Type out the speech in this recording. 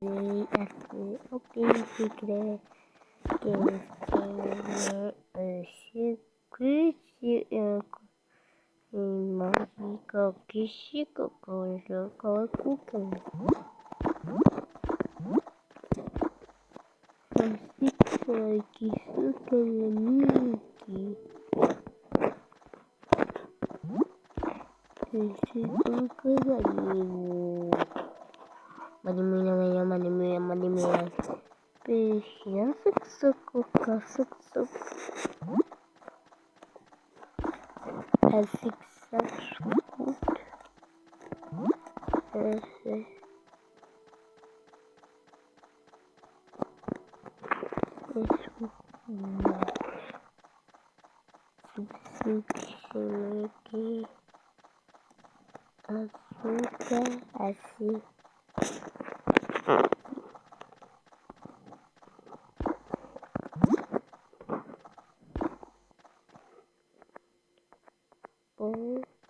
Ok, se cree que mágico que chico con cuca. Así que suca la miki. Ese cuca Manimina. Peixinha, suca. Assim que açúcar, assim. Bom.